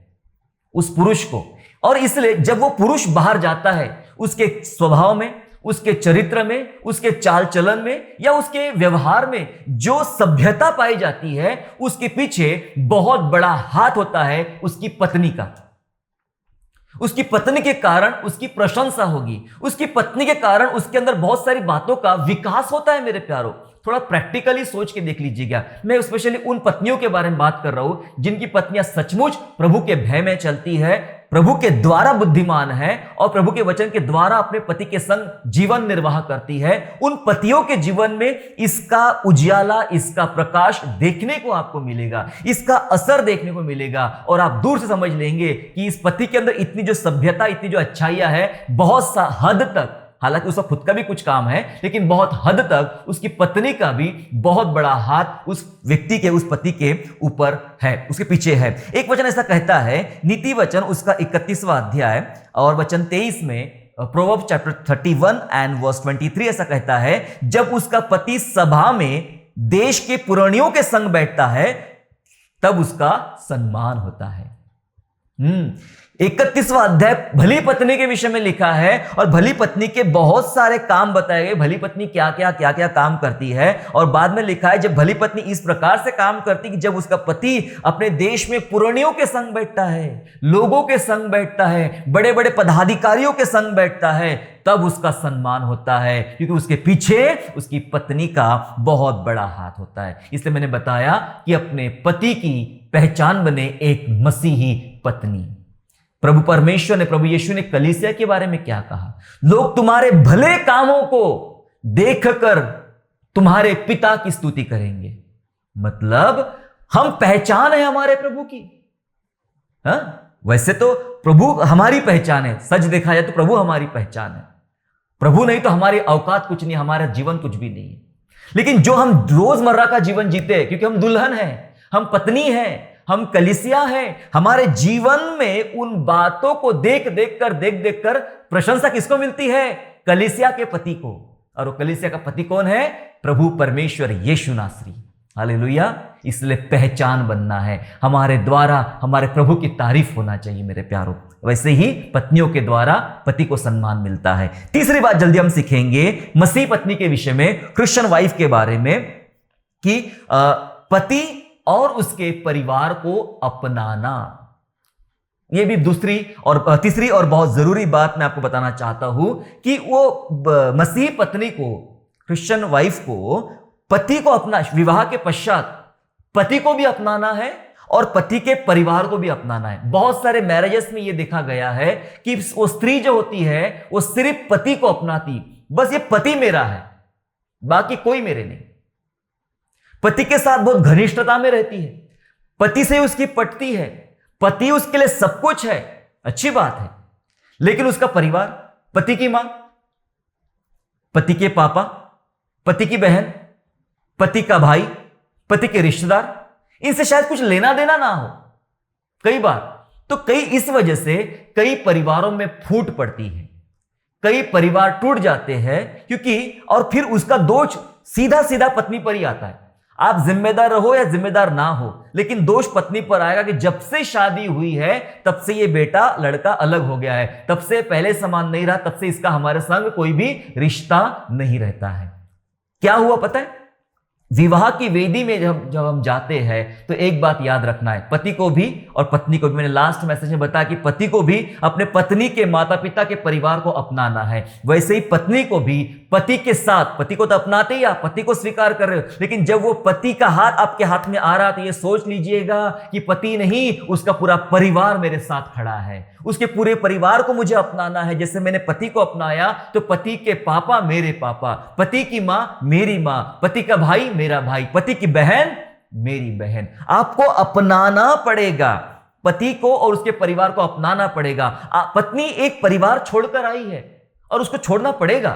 Speaker 1: उस पुरुष को। और इसलिए जब वो पुरुष बाहर जाता है, उसके स्वभाव में, उसके चरित्र में, उसके चाल चलन में, या उसके व्यवहार में जो सभ्यता पाई जाती है, उसके पीछे बहुत बड़ा हाथ होता है उसकी पत्नी का। उसकी पत्नी के कारण उसकी प्रशंसा होगी, उसकी पत्नी के कारण उसके अंदर बहुत सारी बातों का विकास होता है मेरे प्यारों। थोड़ा प्रैक्टिकली सोच के देख लीजिएगा। मैं स्पेशली उन पत्नियों के बारे में बात कर रहा हूं जिनकी पत्नियां सचमुच प्रभु के भय में चलती है, प्रभु के द्वारा बुद्धिमान है, और प्रभु के वचन के द्वारा अपने पति के संग जीवन निर्वाह करती है। उन पतियों के जीवन में इसका उजियाला, इसका प्रकाश देखने को आपको मिलेगा, इसका असर देखने को मिलेगा, और आप दूर से समझ लेंगे कि इस पति के अंदर इतनी जो सभ्यता, इतनी जो अच्छाइयां है, बहुत सा हद तक, हालांकि उसका खुद का भी कुछ काम है, लेकिन बहुत हद तक उसकी पत्नी का भी बहुत बड़ा हाथ उस व्यक्ति के, उस पति के ऊपर है, उसके पीछे है। एक वचन ऐसा कहता है, नीति वचन उसका 31वां अध्याय और वचन 23 में, प्रोवर्ब्स चैप्टर 31 एंड वर्स 23 ऐसा कहता है, जब उसका पति सभा में देश के पुरानियों के संग बैठता है, तब उसका सम्मान होता है। 31वां अध्याय भली पत्नी के विषय में लिखा है, और भली पत्नी के बहुत सारे काम बताए गए, भली पत्नी क्या क्या काम करती है। और बाद में लिखा है, जब भली पत्नी इस प्रकार से काम करती कि जब उसका पति अपने देश में पुरानियों के संग बैठता है, लोगों के संग बैठता है, बड़े बड़े पदाधिकारियों के संग बैठता है, तब उसका सम्मान होता है, क्योंकि उसके पीछे उसकी पत्नी का बहुत बड़ा हाथ होता है। इसलिए मैंने बताया कि अपने पति की पहचान बने एक मसीही पत्नी। प्रभु परमेश्वर ने, प्रभु यीशु ने कलीसिया के बारे में क्या कहा? लोग तुम्हारे भले कामों को देखकर तुम्हारे पिता की स्तुति करेंगे। मतलब हम पहचान है हमारे प्रभु की। वैसे तो प्रभु हमारी पहचान है, सच देखा जाए तो प्रभु हमारी पहचान है। प्रभु नहीं तो हमारी औकात कुछ नहीं, हमारा जीवन कुछ भी नहीं है। लेकिन जो हम रोजमर्रा का जीवन जीते हैं, क्योंकि हम दुल्हन हैं, हम पत्नी हैं, हम कलीसिया हैं, हमारे जीवन में उन बातों को देख देख कर प्रशंसा किसको मिलती है? कलीसिया के पति को। और वो कलीसिया का पति कौन है? प्रभु परमेश्वर यीशु नासरी। हालेलुया। इसलिए पहचान बनना है, हमारे द्वारा हमारे प्रभु की तारीफ होना चाहिए मेरे प्यारों। वैसे ही पत्नियों के द्वारा पति को सम्मान मिलता है। तीसरी बात जल्दी हम सीखेंगे मसीह पत्नी के विषय में, क्रिश्चियन वाइफ के बारे में, कि पति और उसके परिवार को अपनाना। यह भी दूसरी और तीसरी और बहुत जरूरी बात मैं आपको बताना चाहता हूं कि वो मसीह पत्नी को, क्रिश्चियन वाइफ को पति को अपना, विवाह के पश्चात पति को भी अपनाना है और पति के परिवार को भी अपनाना है। बहुत सारे मैरिजेस में यह देखा गया है कि वो स्त्री जो होती है वो सिर्फ पति को अपनाती, बस ये पति मेरा है, बाकी कोई मेरे नहीं। पति के साथ बहुत घनिष्ठता में रहती है, पति से उसकी पटती है, पति उसके लिए सब कुछ है, अच्छी बात है। लेकिन उसका परिवार, पति की मां, पति के पापा, पति की बहन, पति का भाई, पति के रिश्तेदार, इनसे शायद कुछ लेना देना ना हो कई बार। तो कई इस वजह से कई परिवारों में फूट पड़ती है, कई परिवार टूट जाते हैं क्योंकि, और फिर उसका दोष सीधा सीधा पत्नी पर ही आता है। आप जिम्मेदार रहो या जिम्मेदार ना हो, लेकिन दोष पत्नी पर आएगा कि जब से शादी हुई है तब से ये बेटा लड़का अलग हो गया है, तब से पहले समान नहीं रहा, तब से इसका हमारे संग कोई भी रिश्ता नहीं रहता है। क्या हुआ पता है? विवाह की वेदी में जब हम जाते हैं तो एक बात याद रखना है, पति को भी और पत्नी को भी। मैंने लास्ट मैसेज में बताया कि पति को भी अपने पत्नी के माता पिता के परिवार को अपनाना है, वैसे ही पत्नी को भी पति के साथ, पति को तो अपनाते ही आप पति को स्वीकार कर रहे हो, लेकिन जब वो पति का हाथ आपके हाथ में आ रहा तो ये सोच लीजिएगा कि पति नहीं, उसका पूरा परिवार मेरे साथ खड़ा है, उसके पूरे परिवार को मुझे अपनाना है। जैसे मैंने पति को अपनाया तो पति के पापा मेरे पापा, पति की मां मेरी मां, पति का भाई मेरा भाई, पति की बहन मेरी बहन। आपको अपनाना पड़ेगा, पति को और उसके परिवार को अपनाना पड़ेगा। पत्नी एक परिवार छोड़कर आई है और उसको छोड़ना पड़ेगा,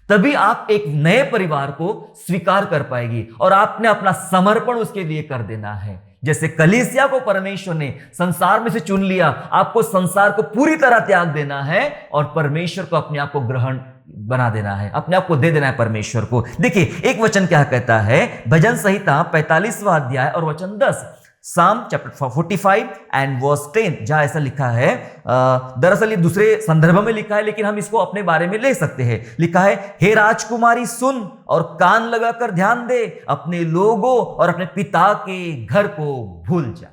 Speaker 1: तभी आप एक नए परिवार को स्वीकार कर पाएगी और आपने अपना समर्पण उसके लिए कर देना है। जैसे कलीसिया को परमेश्वर ने संसार में से चुन लिया, आपको संसार को पूरी तरह त्याग देना है और परमेश्वर को अपने आप को ग्रहण बना देना है, अपने आप को दे देना है परमेश्वर को। देखिए एक वचन क्या कहता है, भजन संहिता 45वां अध्याय और वचन 10, साम चैप्टर 45 एंड वर्स 10, जहां ऐसा लिखा है, दरअसल ये दूसरे संदर्भ में लिखा है लेकिन हम इसको अपने बारे में ले सकते हैं। लिखा है, हे राजकुमारी सुन और कान लगाकर ध्यान दे, अपने लोगों और अपने पिता के घर को भूल जा।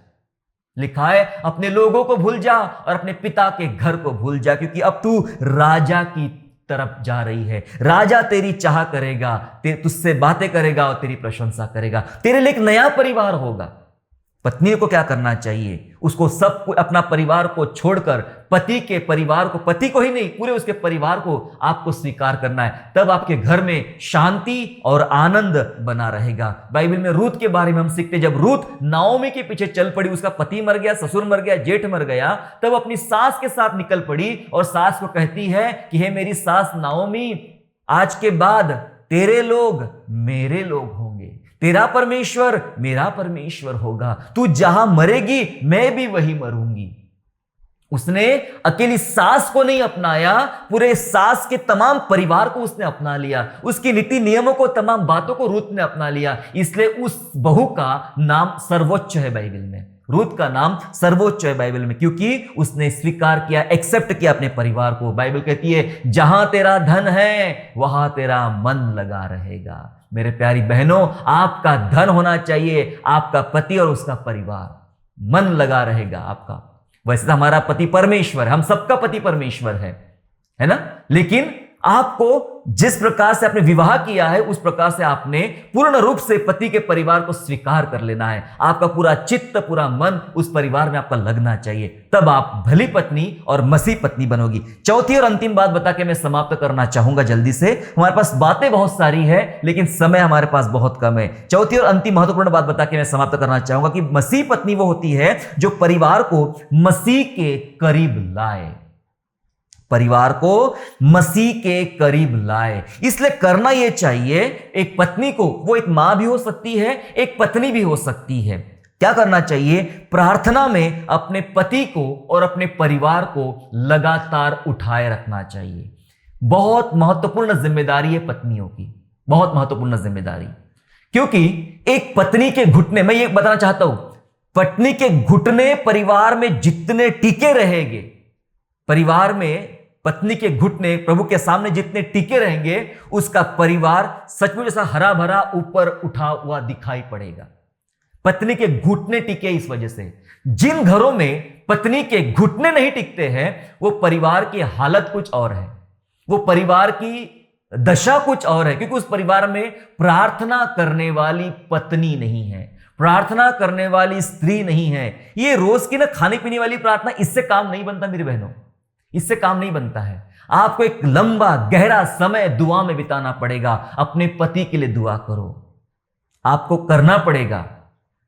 Speaker 1: लिखा है अपने लोगों को भूल जा और अपने पिता के घर को भूल जा, क्योंकि अब तू राजा की तरफ जा रही है। राजा तेरी चाह करेगा, तुझसे बातें करेगा और तेरी प्रशंसा करेगा, तेरे लिए एक नया परिवार होगा। पत्नी को क्या करना चाहिए? उसको सब अपना परिवार को छोड़कर पति के परिवार को, पति को ही नहीं पूरे उसके परिवार को आपको स्वीकार करना है, तब आपके घर में शांति और आनंद बना रहेगा। बाइबल में रूत के बारे में हम सीखते, जब रूत नाओमी के पीछे चल पड़ी, उसका पति मर गया, ससुर मर गया, जेठ मर गया, तब अपनी सास के साथ निकल पड़ी और सास को कहती है कि हे मेरी सास नाओमी, आज के बाद तेरे लोग मेरे लोग होंगे, तेरा परमेश्वर मेरा परमेश्वर होगा, तू जहां मरेगी मैं भी वही मरूंगी। उसने अकेली सास को नहीं अपनाया, पूरे सास के तमाम परिवार को उसने अपना लिया, उसकी नीति नियमों को, तमाम बातों को रूत ने अपना लिया। इसलिए उस बहू का नाम सर्वोच्च है बाइबल में, रूत का नाम सर्वोच्च है बाइबल में, क्योंकि उसने स्वीकार किया, एक्सेप्ट किया अपने परिवार को। बाइबल कहती है जहां तेरा धन है वहां तेरा मन लगा रहेगा। मेरे प्यारी बहनों, आपका धन होना चाहिए, आपका पति और उसका परिवार, मन लगा रहेगा आपका। वैसे तो हमारा पति परमेश्वर है, हम सबका पति परमेश्वर है ना, लेकिन आपको जिस प्रकार से आपने विवाह किया है उस प्रकार से आपने पूर्ण रूप से पति के परिवार को स्वीकार कर लेना है। आपका पूरा चित्त, पूरा मन उस परिवार में आपका लगना चाहिए, तब आप भली पत्नी और मसीह पत्नी बनोगी। चौथी और अंतिम बात बता के मैं समाप्त करना चाहूंगा जल्दी से, हमारे पास बातें बहुत सारी है लेकिन समय हमारे पास बहुत कम है। चौथी और अंतिम महत्वपूर्ण बात बता के मैं समाप्त करना चाहूंगा कि मसीह पत्नी वो होती है जो परिवार को मसीह के करीब लाए, परिवार को मसीह के करीब लाए। इसलिए करना यह चाहिए, एक पत्नी को, वो एक मां भी हो सकती है, एक पत्नी भी हो सकती है, क्या करना चाहिए? प्रार्थना में अपने पति को और अपने परिवार को लगातार उठाए रखना चाहिए। बहुत महत्वपूर्ण जिम्मेदारी है पत्नियों की, बहुत महत्वपूर्ण जिम्मेदारी, क्योंकि एक पत्नी के घुटने, मैं ये बताना चाहता हूं, पत्नी के घुटने परिवार में जितने टिके रहेंगे, परिवार में पत्नी के घुटने प्रभु के सामने जितने टिके रहेंगे, उसका परिवार सचमुच ऐसा हरा भरा ऊपर उठा हुआ दिखाई पड़ेगा। पत्नी के घुटने टिके इस वजह से। जिन घरों में पत्नी के घुटने नहीं टिकते हैं वो परिवार की हालत कुछ और है, वो परिवार की दशा कुछ और है, क्योंकि उस परिवार में प्रार्थना करने वाली पत्नी नहीं है, प्रार्थना करने वाली स्त्री नहीं है। ये रोज की ना खाने पीने वाली प्रार्थना, इससे काम नहीं बनता मेरी बहनों, इससे काम नहीं बनता है। आपको एक लंबा गहरा समय दुआ में बिताना पड़ेगा। अपने पति के लिए दुआ करो, आपको करना पड़ेगा।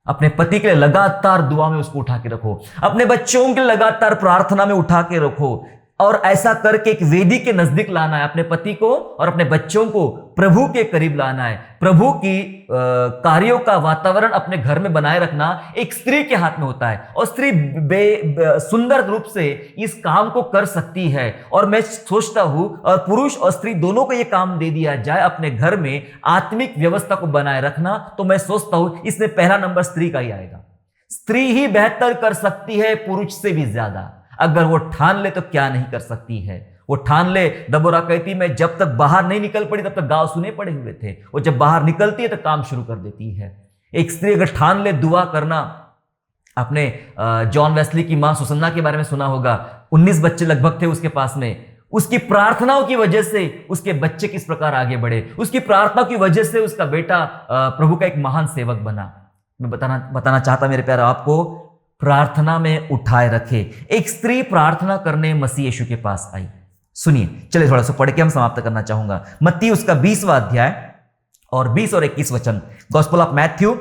Speaker 1: अपने पति के लिए लगातार दुआ में उसको उठा के रखो, अपने बच्चों के लिए लगातार प्रार्थना में उठा के रखो, और ऐसा करके एक वेदी के नजदीक लाना है अपने पति को और अपने बच्चों को, प्रभु के करीब लाना है। प्रभु की कार्यों का वातावरण अपने घर में बनाए रखना एक स्त्री के हाथ में होता है, और स्त्री सुंदर रूप से इस काम को कर सकती है। और मैं सोचता हूं, और पुरुष और स्त्री दोनों को यह काम दे दिया जाए अपने घर में आत्मिक व्यवस्था को बनाए रखना, तो मैं सोचता हूं इसमें पहला नंबर स्त्री का ही आएगा। स्त्री ही बेहतर कर सकती है पुरुष से भी ज्यादा। अगर वो ठान ले तो क्या नहीं कर सकती है। वो ठान ले, दबोरा कहती मैं जब तक बाहर नहीं निकल पड़ी तब तक गांव सुने पड़े हुए थे, वो जब बाहर निकलती है तो काम शुरू कर देती है। एक स्त्री अगर ठान ले दुआ करना, आपने जॉन वेस्ली की मां सुसन्ना के बारे में सुना होगा, 19 बच्चे लगभग थे उसके पास में। उसकी प्रार्थनाओं की वजह से उसके बच्चे किस प्रकार आगे बढ़े, उसकी प्रार्थना की वजह से उसका बेटा प्रभु का एक महान सेवक बना। मैं बताना चाहता मेरे प्यारे आपको, प्रार्थना में उठाए रखे। एक स्त्री प्रार्थना करने मसीह यीशु के पास आई। सुनिए, चलिए थोड़ा सा पढ़ के हम समाप्त करना चाहूंगा। मत्ती उसका 20वां अध्याय और 20 और 21 वचन, gospel of Matthew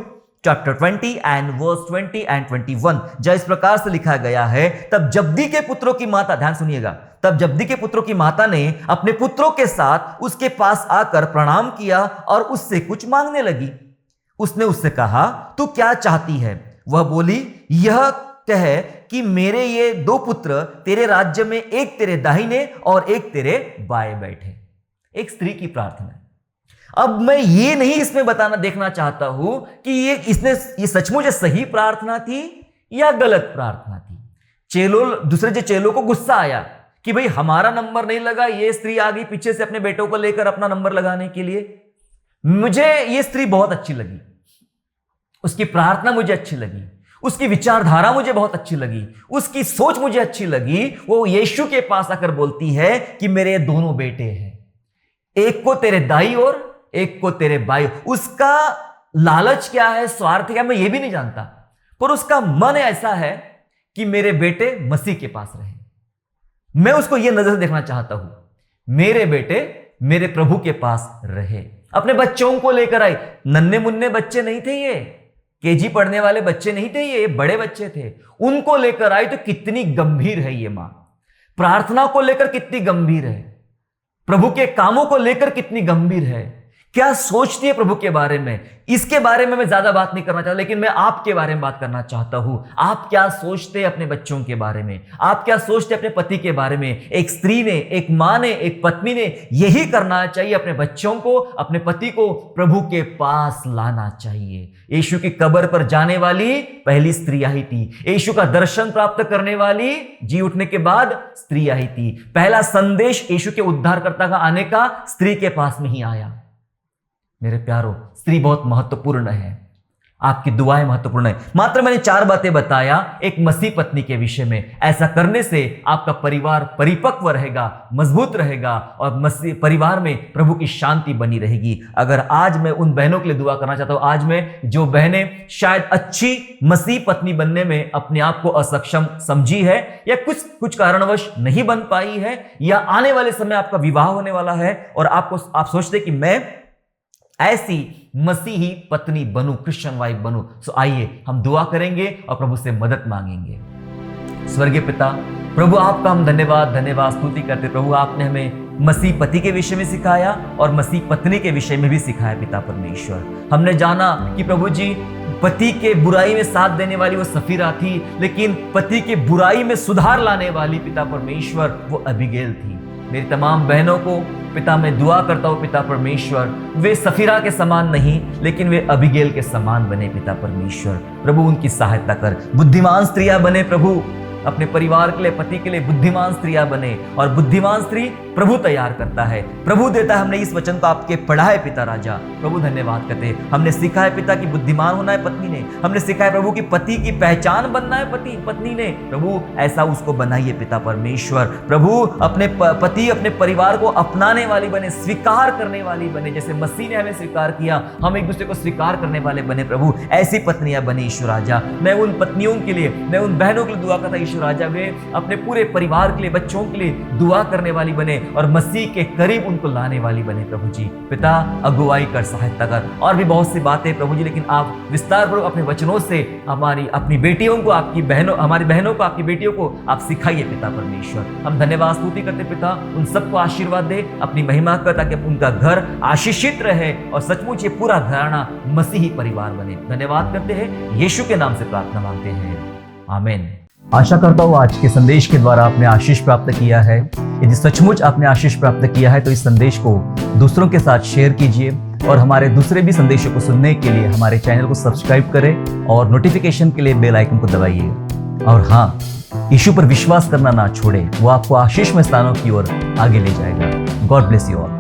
Speaker 1: chapter 20 and verse 20 and 21, जहाँ इस प्रकार से लिखा गया है, तब जब्दी के पुत्रों की माता, ध्यान सुनिएगा, तब जब्दी के पुत्रों की माता ने अपने पुत्रों के साथ उसके पास आकर प्रणाम किया और उससे कुछ मांगने लगी। उसने उससे कहा, तू क्या चाहती है? वह बोली, यह कह कि मेरे ये 2 पुत्र तेरे राज्य में एक तेरे दाहिने और एक तेरे बाएं बैठे। एक स्त्री की प्रार्थना है। अब मैं ये नहीं इसमें देखना चाहता हूं कि ये सचमुच सही प्रार्थना थी या गलत प्रार्थना थी। दूसरे चेलों को गुस्सा आया कि भाई हमारा नंबर नहीं लगा, ये स्त्री आ गई पीछे से अपने बेटों को लेकर अपना नंबर लगाने के लिए। मुझे ये स्त्री बहुत अच्छी लगी, उसकी प्रार्थना मुझे अच्छी लगी, उसकी विचारधारा मुझे बहुत अच्छी लगी, उसकी सोच मुझे अच्छी लगी। वो यीशु के पास आकर बोलती है कि मेरे दोनों बेटे हैं, एक को तेरे दाई और एक को तेरे बाई। उसका लालच क्या है, स्वार्थ क्या है, मैं ये भी नहीं जानता, पर उसका मन ऐसा है कि मेरे बेटे मसीह के पास रहे। मैं उसको यह नजर से देखना चाहता हूं, मेरे बेटे मेरे प्रभु के पास रहे। अपने बच्चों को लेकर आई। नन्हे मुन्ने बच्चे नहीं थे, ये केजी पढ़ने वाले बच्चे नहीं थे, ये बड़े बच्चे थे। उनको लेकर आई तो कितनी गंभीर है ये मां, प्रार्थना को लेकर कितनी गंभीर है, प्रभु के कामों को लेकर कितनी गंभीर है, क्या सोचती है प्रभु के बारे में। इसके बारे में मैं ज्यादा बात नहीं करना चाहता, लेकिन मैं आपके बारे में बात करना चाहता हूं। आप क्या सोचते हैं अपने बच्चों के बारे में, आप क्या सोचते हैं अपने पति के बारे में। एक स्त्री ने, एक मां ने, एक पत्नी ने यही करना चाहिए, अपने बच्चों को, अपने पति को प्रभु के पास लाना चाहिए। यीशु की कब्र पर जाने वाली पहली स्त्री आई थी, यीशु का दर्शन प्राप्त करने वाली जी उठने के बाद स्त्री आई थी। पहला संदेश यीशु के उद्धारकर्ता का आने का स्त्री के पास में ही आया। मेरे प्यारों, स्त्री बहुत महत्वपूर्ण है, आपकी दुआएं महत्वपूर्ण है। मात्र मैंने 4 बातें बताया एक मसीह पत्नी के विषय में। ऐसा करने से आपका परिवार परिपक्व रहेगा, मजबूत रहेगा, और मसीह परिवार में प्रभु की शांति बनी रहेगी। अगर आज मैं उन बहनों के लिए दुआ करना चाहता हूं, आज मैं जो बहनें शायद अच्छी मसीह पत्नी बनने में अपने आप को असक्षम समझी है, या कुछ कारणवश नहीं बन पाई है, या आने वाले समय आपका विवाह होने वाला है और आप सोचते कि मैं ऐसी मसीही पत्नी बनूं, क्रिश्चियन वाइफ बनूं, सो आइए हम दुआ करेंगे और प्रभु से मदद मांगेंगे। स्वर्गीय पिता, प्रभु आपका हम धन्यवाद स्तुति करते। प्रभु आपने हमें मसीह पति के विषय में सिखाया और मसीह पत्नी के विषय में भी सिखाया। पिता परमेश्वर, हमने जाना कि प्रभु जी पति के बुराई में साथ देने वाली वो सफीरा थी, लेकिन पति के बुराई में सुधार लाने वाली पिता परमेश्वर वो अबीगैल थी। मेरी तमाम बहनों को पिता मैं दुआ करता हूं, पिता परमेश्वर वे सफीरा के समान नहीं, लेकिन वे अबीगैल के समान बने। पिता परमेश्वर, प्रभु उनकी सहायता कर, बुद्धिमान स्त्रियां बने। प्रभु अपने परिवार के लिए, पति के लिए बुद्धिमान स्त्रियां बने, और बुद्धिमान स्त्री प्रभु तैयार करता है, प्रभु देता है। हमने इस वचन को आपके पढ़ा है पिता राजा, प्रभु धन्यवाद करते हैं। हमने सीखा है पिता की बुद्धिमान होना है पत्नी ने, हमने सीखा है प्रभु की पति की पहचान बनना है पत्नी ने। प्रभु ऐसा उसको बनाइए पिता परमेश्वर। प्रभु अपने पति अपने परिवार को अपनाने वाली बने, स्वीकार करने वाली बने, जैसे मसीह ने हमें स्वीकार किया, हम एक दूसरे को स्वीकार करने वाले बने। प्रभु ऐसी पत्नियां बने ईश्वर राजा। मैं उन पत्नियों के लिए, मैं उन बहनों के लिए दुआ करता ईश्वर राजा, वे अपने पूरे परिवार के लिए, बच्चों के लिए दुआ करने वाली बने और मसीह के करीब उनको लाने वाली बने। प्रभु जी पिता अगुवाई कर, सहायता कर। और भी बहुत सी बातें प्रभु जी, लेकिन आप विस्तार पूर्वक अपने वचनों से अपनी बेटियों को, आपकी बहनों, हमारी बहनों को, आपकी बेटियों को आप सिखाइए पिता परमेश्वर। हम धन्यवाद स्तुति करते पिता, उन सबको आशीर्वाद दे, अपनी महिमा कर, ताकि उनका घर आशीषित रहे और सचमुच ये पूरा घराना मसीही परिवार बने। धन्यवाद करते हैं, यीशु के नाम से प्रार्थना मांगते हैं, आमीन। आशा करता हूँ आज के संदेश के द्वारा आपने आशीष प्राप्त किया है। यदि सचमुच आपने आशीष प्राप्त किया है तो इस संदेश को दूसरों के साथ शेयर कीजिए और हमारे दूसरे भी संदेशों को सुनने के लिए हमारे चैनल को सब्सक्राइब करें और नोटिफिकेशन के लिए बेल आइकन को दबाइए। और हाँ, यीशु पर विश्वास करना ना छोड़े, वो आपको आशीषमय स्थानों की ओर आगे ले जाएगा। God bless you all.